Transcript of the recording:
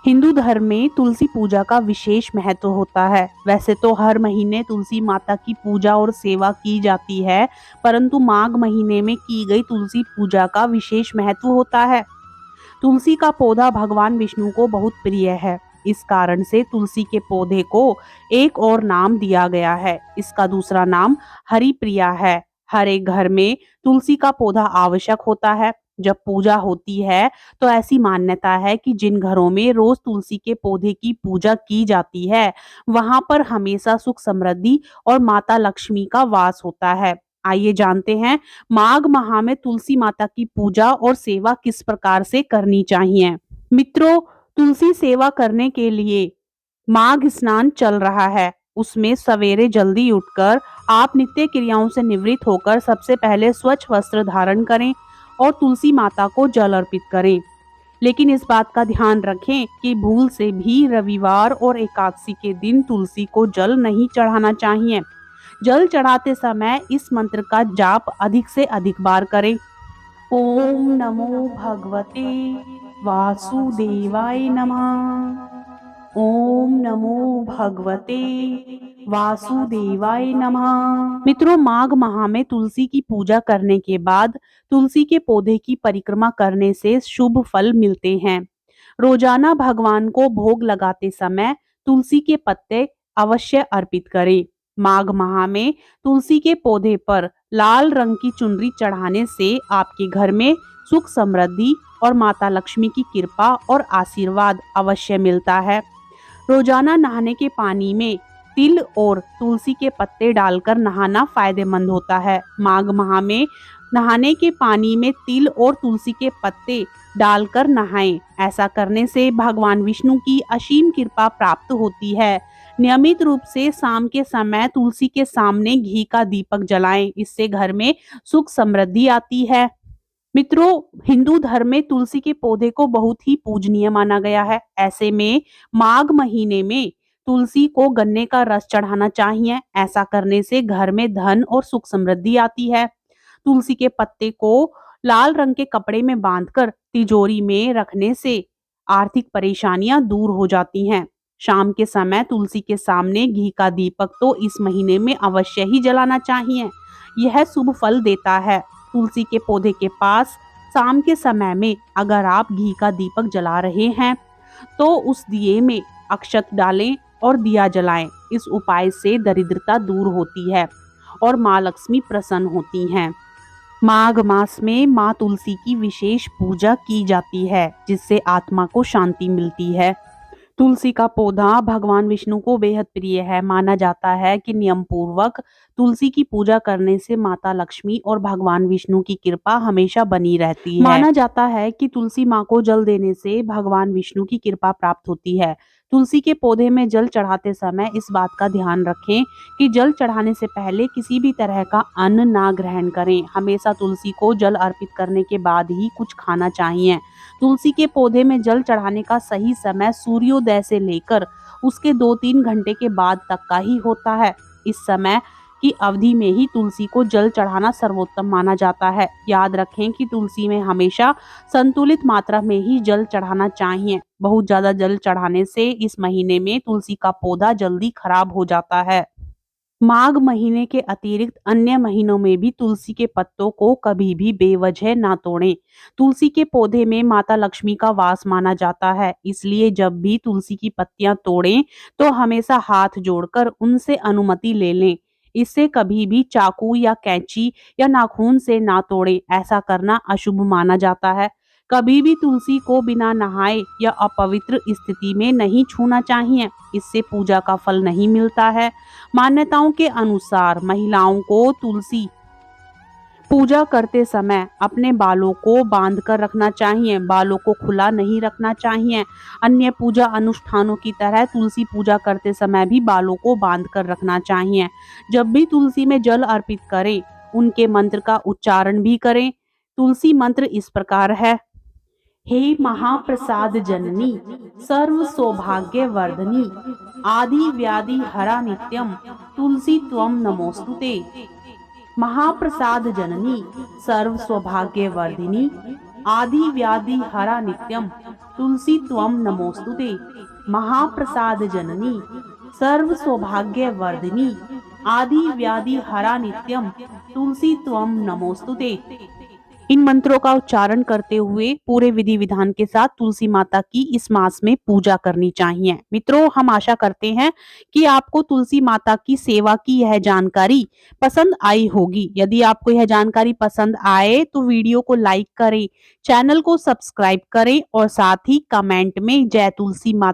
हिंदू धर्म में तुलसी पूजा का विशेष महत्व होता है। वैसे तो हर महीने तुलसी माता की पूजा और सेवा की जाती है, परंतु माघ महीने में की गई तुलसी पूजा का विशेष महत्व होता है। तुलसी का पौधा भगवान विष्णु को बहुत प्रिय है। इस कारण से तुलसी के पौधे को एक और नाम दिया गया है। इसका दूसरा नाम हरि प्रिया है। हर एक घर में तुलसी का पौधा आवश्यक होता है। जब पूजा होती है तो ऐसी मान्यता है कि जिन घरों में रोज तुलसी के पौधे की पूजा की जाती है, वहां पर हमेशा सुख समृद्धि और माता लक्ष्मी का वास होता है। आइए जानते हैं माघ माह में तुलसी माता की पूजा और सेवा किस प्रकार से करनी चाहिए। मित्रों, तुलसी सेवा करने के लिए माघ स्नान चल रहा है। उसमें सवेरे जल्दी उठकर आप नित्य क्रियाओं से निवृत्त होकर सबसे पहले स्वच्छ वस्त्र धारण करें और तुलसी माता को जल अर्पित करें। लेकिन इस बात का ध्यान रखें कि भूल से भी रविवार और एकादशी के दिन तुलसी को जल नहीं चढ़ाना चाहिए। जल चढ़ाते समय इस मंत्र का जाप अधिक से अधिक बार करें। ओम नमो भगवते वासुदेवाय नमः। ओम नमो भगवते वासुदेवाय नमः। मित्रों, माघ माह में तुलसी की पूजा करने के बाद तुलसी के पौधे की परिक्रमा करने से शुभ फल मिलते हैं। रोजाना भगवान को भोग लगाते समय तुलसी के पत्ते अवश्य अर्पित करें। माघ माह में तुलसी के पौधे पर लाल रंग की चुनरी चढ़ाने से आपके घर में सुख समृद्धि और माता लक्ष्मी की कृपा और आशीर्वाद अवश्य मिलता है। रोजाना नहाने के पानी में तिल और तुलसी के पत्ते डालकर नहाना फायदेमंद होता है। माघ माह में नहाने के पानी में तिल और तुलसी के पत्ते डालकर नहाएं। ऐसा करने से भगवान विष्णु की असीम कृपा प्राप्त होती है। नियमित रूप से शाम के समय तुलसी के सामने घी का दीपक जलाएं। इससे घर में सुख समृद्धि आती है। मित्रों, हिंदू धर्म में तुलसी के पौधे को बहुत ही पूजनीय माना गया है। ऐसे में माघ महीने में तुलसी को गन्ने का रस चढ़ाना चाहिए। ऐसा करने से घर में धन और सुख समृद्धि आती है। तुलसी के पत्ते को लाल रंग के कपड़े में बांधकर तिजोरी में रखने से आर्थिक परेशानियां दूर हो जाती हैं। शाम के समय तुलसी के सामने घी का दीपक तो इस महीने में अवश्य ही जलाना चाहिए। यह शुभ फल देता है। तुलसी के पौधे के पास शाम के समय में अगर आप घी का दीपक जला रहे हैं तो उस दिए में अक्षत डालें और दिया जलाएं। इस उपाय से दरिद्रता दूर होती है और माँ लक्ष्मी प्रसन्न होती हैं। माघ मास में माँ तुलसी की विशेष पूजा की जाती है, जिससे आत्मा को शांति मिलती है। तुलसी का पौधा भगवान विष्णु को बेहद प्रिय है। माना जाता है कि नियम पूर्वक तुलसी की पूजा करने से माता लक्ष्मी और भगवान विष्णु की कृपा हमेशा बनी रहती है। माना जाता है कि तुलसी माँ को जल देने से भगवान विष्णु की कृपा प्राप्त होती है। तुलसी के पौधे में जल चढ़ाते समय इस बात का ध्यान रखें कि जल चढ़ाने से पहले किसी भी तरह का अन्न ना ग्रहण करें। हमेशा तुलसी को जल अर्पित करने के बाद ही कुछ खाना चाहिए। तुलसी के पौधे में जल चढ़ाने का सही समय सूर्योदय से लेकर उसके 2-3 घंटे के बाद तक का ही होता है। इस समय की अवधि में ही तुलसी को जल चढ़ाना सर्वोत्तम माना जाता है। याद रखें कि तुलसी में हमेशा संतुलित मात्रा में ही जल चढ़ाना चाहिए। बहुत ज्यादा जल चढ़ाने से इस महीने में तुलसी का पौधा जल्दी खराब हो जाता है। माघ महीने के अतिरिक्त अन्य महीनों में भी तुलसी के पत्तों को कभी भी बेवजह ना तोड़ें। तुलसी के पौधे में माता लक्ष्मी का वास माना जाता है, इसलिए जब भी तुलसी की पत्तियां तोड़ें तो हमेशा हाथ जोड़कर उनसे अनुमति ले लें। इससे कभी भी चाकू या कैंची या नाखून से ना तोड़ें। ऐसा करना अशुभ माना जाता है। कभी भी तुलसी को बिना नहाए या अपवित्र स्थिति में नहीं छूना चाहिए। इससे पूजा का फल नहीं मिलता है। मान्यताओं के अनुसार महिलाओं को तुलसी पूजा करते समय अपने बालों को बांध कर रखना चाहिए। बालों को खुला नहीं रखना चाहिए। अन्य पूजा अनुष्ठानों की तरह तुलसी पूजा करते समय भी बालों को बांध कर रखना चाहिए। जब भी तुलसी में जल अर्पित करें, उनके मंत्र का उच्चारण भी करें। तुलसी मंत्र इस प्रकार है। हे महाप्रसाद जननी, सर्व सौभाग्य वर्धनी, आदि व्याधि हरा नित्यम, तुलसी त्वम नमोस्तुते। महाप्रसाद जननी, सर्व सौभाग्य वर्धिनी, आदि व्याधि हरा नित्यम, तुलसी त्वम नमोस्तुते, महाप्रसाद जननी, सर्व सौभाग्य वर्धिनी, आदि व्याधि हरा नित्यम, तुलसी त्वम नमोस्तुते। इन मंत्रों का उच्चारण करते हुए पूरे विधि विधान के साथ तुलसी माता की इस मास में पूजा करनी चाहिए। मित्रों, हम आशा करते हैं कि आपको तुलसी माता की सेवा की यह जानकारी पसंद आई होगी। यदि आपको यह जानकारी पसंद आए तो वीडियो को लाइक करें, चैनल को सब्सक्राइब करें और साथ ही कमेंट में जय तुलसी माता